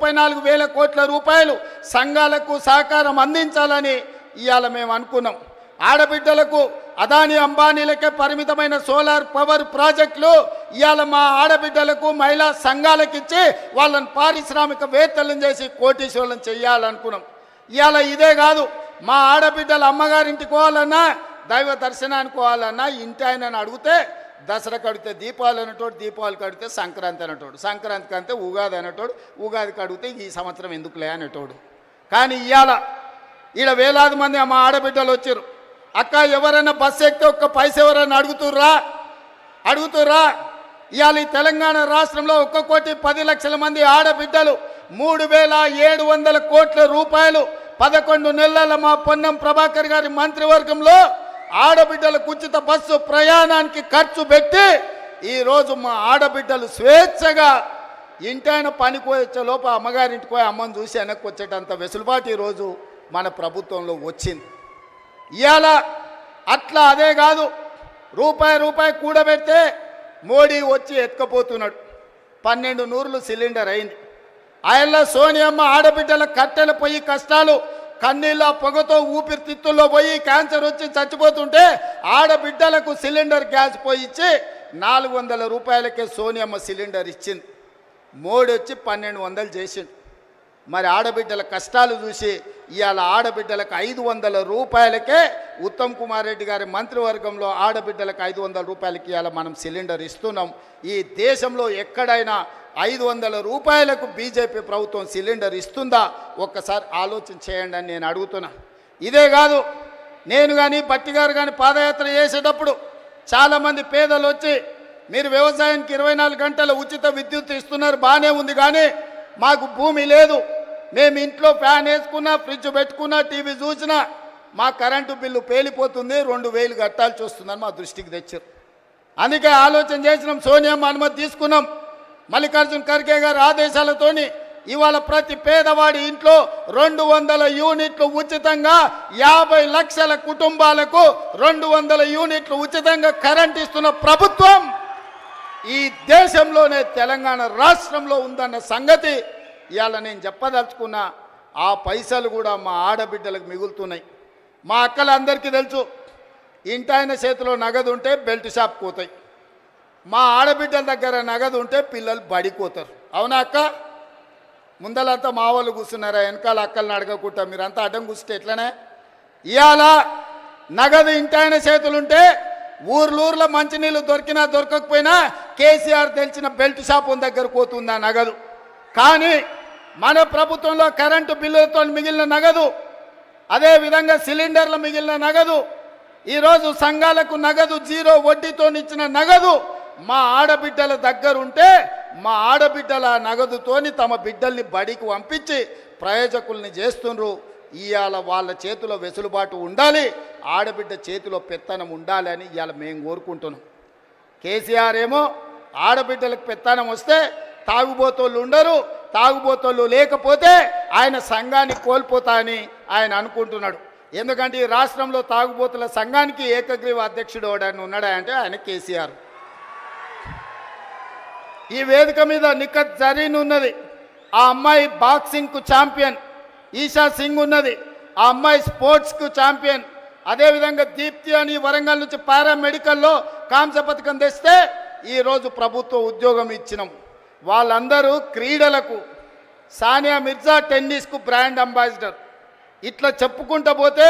34,000 కోట్ల రూపాయలు సంఘాలకు సహకారం అందించాలని ఇవాళ మేము అనుకున్నాం. ఆడబిడ్డలకు అదాని అంబానీలకే పరిమితమైన సోలార్ పవర్ ప్రాజెక్టులు ఇవాళ మా ఆడబిడ్డలకు మహిళా సంఘాలకు ఇచ్చి వాళ్ళని పారిశ్రామికవేత్తలను చేసి కోటీశ్వరులను చేయాలనుకున్నాం. ఇవాళ ఇదే కాదు, మా ఆడబిడ్డలు అమ్మగారింటికి పోవాలన్నా దైవ దర్శనానికి పోవాలన్నా ఇంటి ఆయనని అడిగితే దసరా కడితే దీపావళి అనేటోడు, దీపావళి కడితే సంక్రాంతి అనేటోడు, సంక్రాంతికి అంటే ఉగాది అనేటోడు, ఉగాదికి అడిగితే ఈ సంవత్సరం ఎందుకులే అనేటోడు. కానీ ఇవాళ ఈడ వేలాది మంది మా ఆడబిడ్డలు వచ్చారు. అక్క ఎవరైనా బస్సు ఎక్కితే ఒక్క పైసా ఎవరైనా అడుగుతుర్రా? ఇవాళ ఈ తెలంగాణ రాష్ట్రంలో 1,10,00,000 మంది ఆడబిడ్డలు 3,700 కోట్ల రూపాయలు 11 నెలల మా పొన్నం ప్రభాకర్ గారి మంత్రివర్గంలో ఆడబిడ్డలకు ఉచిత బస్సు ప్రయాణానికి ఖర్చు పెట్టి ఈరోజు మా ఆడబిడ్డలు స్వేచ్ఛగా ఇంటైన పనికి వచ్చే లోప అమ్మగారింటికి పోయి అమ్మని చూసి వెనక్కి వచ్చేటంత వెసులుబాటు ఈరోజు మన ప్రభుత్వంలో వచ్చింది. ఇవాళ అట్లా అదే కాదు, రూపాయి కూడబెడితే మోడీ వచ్చి ఎత్తుకపోతున్నాడు. 12 నూరులు సిలిండర్ అయింది. ఆయనలో సోనియమ్మ ఆడబిడ్డల కట్టెల పొయ్యి కష్టాలు కన్నీళ్ళ పొగతో ఊపిరితిత్తుల్లో పోయి క్యాన్సర్ వచ్చి చచ్చిపోతుంటే ఆడబిడ్డలకు సిలిండర్ గ్యాస్ పోయి ఇచ్చి 400 రూపాయలకే సోనియమ్మ సిలిండర్ ఇచ్చింది. మోడీ వచ్చి 1200 చేసిండు. మరి ఆడబిడ్డల కష్టాలు చూసి ఇవాళ ఆడబిడ్డలకు 500 రూపాయలకే ఉత్తమ్ కుమార్ రెడ్డి గారి మంత్రివర్గంలో ఆడబిడ్డలకు 500 రూపాయలకి ఇవాళ మనం సిలిండర్ ఇస్తున్నాం. ఈ దేశంలో ఎక్కడైనా 500 రూపాయలకు బీజేపీ ప్రభుత్వం సిలిండర్ ఇస్తుందా? ఒక్కసారి ఆలోచన చేయండి అని నేను అడుగుతున్నా. ఇదే కాదు, నేను కానీ బట్టి గారు కానీ పాదయాత్ర చేసేటప్పుడు చాలామంది పేదలు వచ్చి మీరు వ్యవసాయానికి 24 గంటల ఉచిత విద్యుత్ ఇస్తున్నారు, బాగానే ఉంది, కానీ మాకు భూమి లేదు, మేము ఇంట్లో ఫ్యాన్ వేసుకున్నా, ఫ్రిడ్జ్ పెట్టుకున్నా, టీవీ చూసినా మా కరెంటు బిల్లు పేలిపోతుంది, 2,000 కట్టాల్సి వస్తుందని మా దృష్టికి తెచ్చారు. అందుకే ఆలోచన చేసినాం, సోనియమ్మ అనుమతి తీసుకున్నాం. మల్లికార్జున ఖర్గే గారి ఆదేశాలతోని ఇవాళ ప్రతి పేదవాడి ఇంట్లో 200 యూనిట్లు ఉచితంగా 50 లక్షల కుటుంబాలకు 200 యూనిట్లు ఉచితంగా కరెంట్ ఇస్తున్న ప్రభుత్వం ఈ దేశంలోనే తెలంగాణ రాష్ట్రంలో ఉందన్న సంగతి ఇవాళ నేను చెప్పదలుచుకున్నా. ఆ పైసలు కూడా మా ఆడబిడ్డలకు మిగులుతున్నాయి. మా అక్కలందరికీ తెలుసు, ఇంటాయన చేతిలో నగదు ఉంటే బెల్ట్ షాప్ పోతాయి, మా ఆడబిడ్డల దగ్గర నగదు ఉంటే పిల్లలు బడిపోతారు. అవునా అక్క? ముందలంతా మా వాళ్ళు కూర్చున్నారా, వెనకాల అక్కలను అడగకుండా మీరంతా అడ్డం కూర్చుంటే ఎట్లనే? ఇవాళ నగదు ఇంటాయన చేతులుంటే ఊర్లో మంచినీళ్ళు దొరికినా దొరకకపోయినా కేసీఆర్ తెలిసిన బెల్ట్ షాప్ దగ్గర పోతుంది ఆ నగదు. కానీ మన ప్రభుత్వంలో కరెంటు బిల్లులతో మిగిలిన నగదు, అదేవిధంగా సిలిండర్లు మిగిలిన నగదు, ఈరోజు సంఘాలకు నగదు జీరో వడ్డీతో ఇచ్చిన నగదు మా ఆడబిడ్డల దగ్గర ఉంటే మా ఆడబిడ్డల నగదుతోని తమ బిడ్డల్ని బడికి పంపించి ప్రయోజకుల్ని చేస్తుండ్రు. ఇవాళ వాళ్ళ చేతిలో వెసులుబాటు ఉండాలి, ఆడబిడ్డ చేతిలో పెత్తనం ఉండాలి అని ఇవాళ మేము కోరుకుంటున్నాం. కేసీఆర్ ఏమో ఆడబిడ్డలకు పెత్తనం వస్తే తాగుబోతోళ్ళు ఉండరు, తాగుబోతోళ్ళు లేకపోతే ఆయన సంఘాన్ని కోల్పోతా అని ఆయన అనుకుంటున్నాడు. ఎందుకంటే ఈ రాష్ట్రంలో తాగుబోతుల సంఘానికి ఏకగ్రీవ అధ్యక్షుడు ఎవడని ఉన్నాడా అంటే ఆయన కేసీఆర్. ఈ వేదిక మీద నిఖత్ జరీన్ ఉన్నది, ఆ అమ్మాయి బాక్సింగ్కు ఛాంపియన్. ఈషా సింగ్ ఉన్నది, ఆ అమ్మాయి స్పోర్ట్స్కు ఛాంపియన్. అదేవిధంగా దీప్తి అని వరంగల్ నుంచి పారామెడికల్లో కాంస్య పథకం తెస్తే ఈరోజు ప్రభుత్వ ఉద్యోగం ఇచ్చినాం. వాళ్ళందరూ క్రీడలకు, సానియా మిర్జా టెన్నిస్కు బ్రాండ్ అంబాసిడర్. ఇట్లా చెప్పుకుంటూ పోతే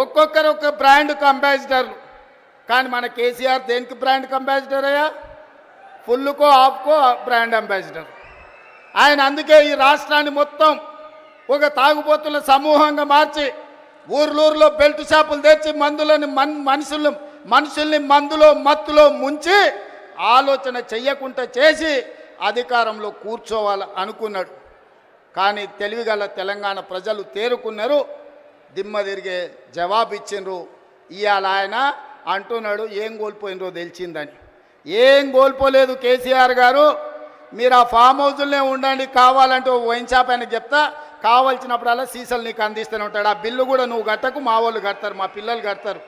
ఒక్కొక్కరు ఒక బ్రాండ్కు అంబాసిడర్లు. కానీ మన కేసీఆర్ దేనికి బ్రాండ్కి అంబాసిడర్ అయ్యా? ఫుల్కో ఆఫ్కో బ్రాండ్ అంబాసిడర్ ఆయన. అందుకే ఈ రాష్ట్రాన్ని మొత్తం ఒక తాగుబోతుల సమూహంగా మార్చి ఊర్లో బెల్ట్ షాపులు తెచ్చి మందులని మనుషుల్ని మందులో మత్తులో ముంచి ఆలోచన చెయ్యకుండా చేసి అధికారంలో కూర్చోవాలి అనుకున్నాడు. కానీ తెలివిగల తెలంగాణ ప్రజలు తేరుకున్నారు, దిమ్మ తిరిగే జవాబు ఇచ్చిండ్రు. ఇవాళ ఆయన అంటున్నాడు ఏం కోల్పోయినరో తెలిసిందని. ఏం కోల్పోలేదు కేసీఆర్ గారు, మీరు ఆ ఫామ్ హౌజుల్నే ఉండండి, కావాలంటే వైన్ షాప్ ఆయనకు చెప్తా, కావాల్సినప్పుడల్లా సీసాలు నీకు అందిస్తూనే ఉంటాడు. ఆ బిల్లు కూడా నువ్వు కట్టకు, మా వాళ్ళు కడతారు, మా పిల్లలు కడతారు.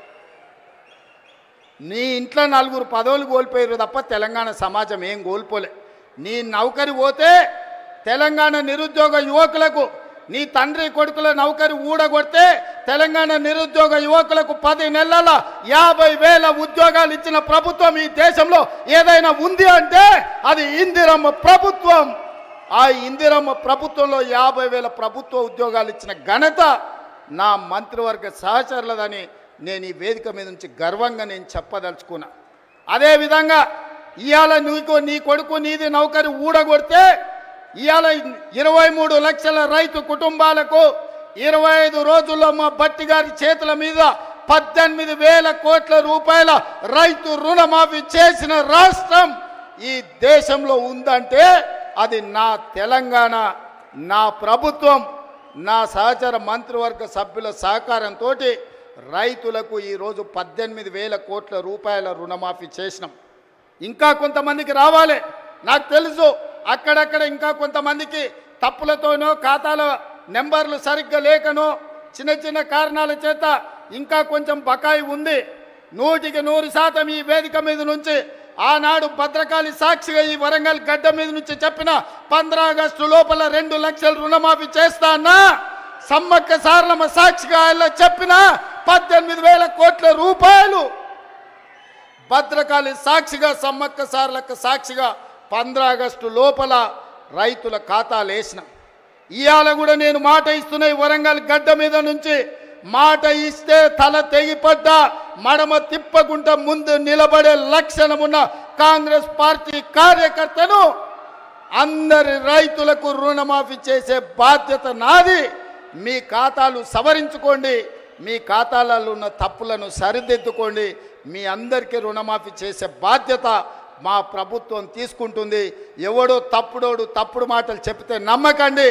నీ ఇంట్లో 4 పదవులు కోల్పోయారు తప్ప తెలంగాణ సమాజం ఏం కోల్పోలే. నీ నౌకరి పోతే తెలంగాణ నిరుద్యోగ యువకులకు నీ తండ్రి కొడుకుల నౌకరి ఊడగొడితే తెలంగాణ నిరుద్యోగ యువకులకు 10 నెలల 50,000 ఉద్యోగాలు ఇచ్చిన ప్రభుత్వం ఈ దేశంలో ఏదైనా ఉంది అంటే అది ఇందిరమ్మ ప్రభుత్వం. ఆ ఇందిరమ్మ ప్రభుత్వంలో 50,000 ప్రభుత్వ ఉద్యోగాలు ఇచ్చిన ఘనత నా మంత్రివర్గ సహచరులదని నేను ఈ వేదిక మీద నుంచి గర్వంగా నేను చెప్పదలుచుకున్నా. అదేవిధంగా ఇవాళ నీ కొడుకు నీది నౌకరి ఊడగొడితే ఇవాళ 23 లక్షల రైతు కుటుంబాలకు 25 రోజుల్లో మా భట్టి గారి చేతుల మీద 18,000 కోట్ల రూపాయల రైతు రుణమాఫీ చేసిన రాష్ట్రం ఈ దేశంలో ఉందంటే అది నా తెలంగాణ, నా ప్రభుత్వం, నా సహచర మంత్రివర్గ సభ్యుల సహకారంతో రైతులకు ఈరోజు 18,000 కోట్ల రూపాయల రుణమాఫీ చేసినాం. ఇంకా కొంతమందికి రావాలి, నాకు తెలుసు. అక్కడక్కడ ఇంకా కొంతమందికి తప్పులతోనో ఖాతాల నెంబర్లు సరిగ్గా లేకనో చిన్న చిన్న కారణాల చేత ఇంకా కొంచెం బకాయి ఉంది. 100% ఈ వేదిక మీద నుంచి ఆనాడు భద్రకాళి సాక్షిగా ఈ వరంగల్ గడ్డ మీద నుంచి చెప్పిన 15 ఆగస్టు లోపల 2 లక్షల రుణమాఫీ చేస్తా అన్నా, సమ్మక్క సారలమ్మ సాక్షిగా ఆయన చెప్పిన 18,000 కోట్ల రూపాయలు భద్రకాళి సాక్షిగా సమ్మక్క సారలక్క సాక్షిగా 15 ఆగస్టు లోపల రైతుల ఖాతాలు వేసిన. ఇవాళ కూడా నేను మాట ఇస్తున్నా, ఈ వరంగల్ గడ్డ మీద నుంచి మాట ఇస్తే తల తెగిపడ్డా మడమ తిప్పకుండా ముందు నిలబడే లక్షణమున్న కాంగ్రెస్ పార్టీ కార్యకర్తను అందరి రైతులకు రుణమాఫీ చేసే బాధ్యత నాది. మీ ఖాతాలు సవరించుకోండి, మీ ఖాతాలలో ఉన్న తప్పులను సరిదిద్దుకోండి. మీ అందరికీ రుణమాఫీ చేసే బాధ్యత మా ప్రభుత్వం తీసుకుంటుంది. ఎవడో తప్పుడు మాటలు చెప్తే నమ్మకండి,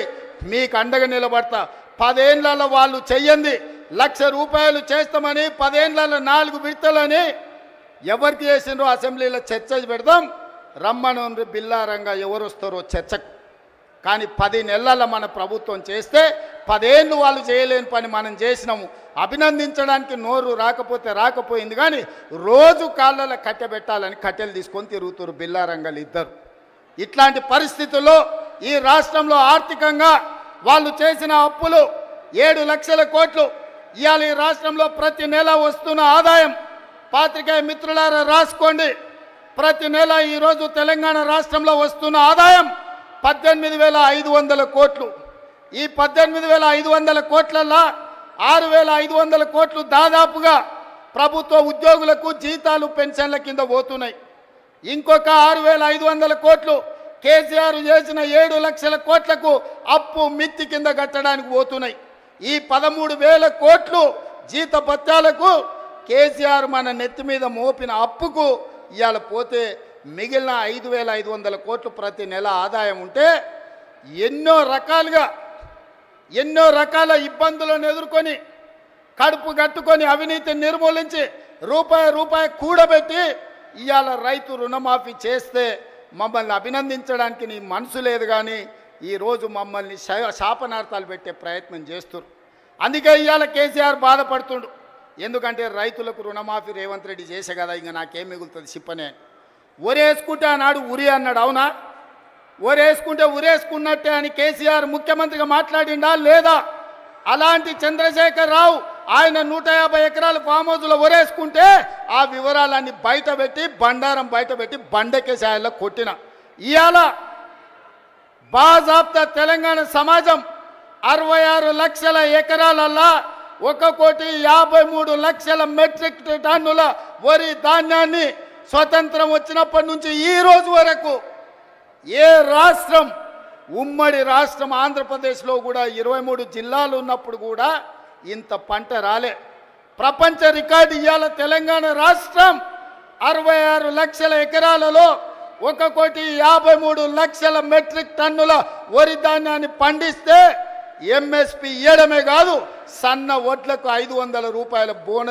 మీకు అండగా నిలబడతా. 10 ఏళ్లలో వాళ్ళు చెయ్యండి 1,00,000 రూపాయలు చేస్తామని 10 ఏళ్లలో 4 విడతలని ఎవరికి చేసిండ్రో అసెంబ్లీలో చర్చ పెడదాం. రమ్మను బిల్లారంగా ఎవరు వస్తారో చర్చకు. కానీ 10 నెలల మన ప్రభుత్వం చేస్తే 10 ఏళ్ళు వాళ్ళు చేయలేని పని మనం చేసినాము. అభినందించడానికి నోరు రాకపోయింది, కానీ రోజు కాళ్ళలో కట్టెబెట్టాలని కట్టెలు తీసుకొని తిరుగుతారు బిల్లారంగాలు ఇద్దరు. ఇట్లాంటి పరిస్థితుల్లో ఈ రాష్ట్రంలో ఆర్థికంగా వాళ్ళు చేసిన అప్పులు 7 లక్షల కోట్లు. ఇవాళ ఈ రాష్ట్రంలో ప్రతి నెల వస్తున్న ఆదాయం, పాత్రికేయ మిత్రులారా రాసుకోండి, ప్రతి నెల ఈరోజు తెలంగాణ రాష్ట్రంలో వస్తున్న ఆదాయం 18,500 కోట్లు. ఈ 18,500 కోట్లల్లో 6,500 కోట్లు దాదాపుగా ప్రభుత్వ ఉద్యోగులకు జీతాలు పెన్షన్ల కింద పోతున్నాయి. ఇంకొక 6,500 కోట్లు కేసీఆర్ చేసిన 7 లక్షల కోట్లకు అప్పు మిత్తి కింద కట్టడానికి పోతున్నాయి. ఈ 13,000 కోట్లు జీత భత్యాలకు కేసీఆర్ మన నెత్తి మీద మోపిన అప్పుకు ఇవాళ పోతే మిగిలిన 5,500 కోట్లు ప్రతి నెల ఆదాయం ఉంటే ఎన్నో రకాల ఇబ్బందులను ఎదుర్కొని కడుపు కట్టుకొని అవినీతి నిర్మూలించి రూపాయి కూడబెట్టి ఇవాళ రైతు రుణమాఫీ చేస్తే మమ్మల్ని అభినందించడానికి నీ మనసు లేదు, కానీ ఈరోజు మమ్మల్ని శాపనార్థాలు పెట్టే ప్రయత్నం చేస్తున్నారు. అందుకే ఇవాళ కేసీఆర్ బాధపడుతుండు. ఎందుకంటే రైతులకు రుణమాఫీ రేవంత్ రెడ్డి చేసే కదా, ఇంకా నాకేం మిగులుతుంది చెప్పనే. ఒరేసుకుంటే ఆనాడు ఉరి అన్నాడు, అవునా? ఒరేసుకుంటే ఉరేసుకున్నట్టే అని కేసీఆర్ ముఖ్యమంత్రిగా మాట్లాడిండా లేదా? అలాంటి చంద్రశేఖర్ రావు ఆయన 150 ఎకరాల ఫామ్ హౌస్లో ఒరేసుకుంటే ఆ వివరాలన్నీ బయటపెట్టి బండారం బయటపెట్టి బండకేసాయల్లో కొట్టిన. ఇవాళ బాజాబ్తా తెలంగాణ సమాజం 66 లక్షల ఎకరాలల్లా 1,53,00,000 మెట్రిక్ టన్నుల వరి ధాన్యాన్ని స్వతంత్రం వచ్చినప్పటి నుంచి ఈ రోజు వరకు ఏ రాష్ట్రం, ఉమ్మడి రాష్ట్రం ఆంధ్రప్రదేశ్లో కూడా 23 జిల్లాలు ఉన్నప్పుడు కూడా ఇంత పంట రాలే. ప్రపంచ రికార్డు ఇవాళ తెలంగాణ రాష్ట్రం 66 లక్షల ఎకరాలలో 1,53,00,000 మెట్రిక్ టన్నుల వరి ధాన్యాన్ని పండిస్తే ఎంఎస్పి ఇవ్వడమే కాదు, సన్న వడ్లకు 500 రూపాయల బోనస్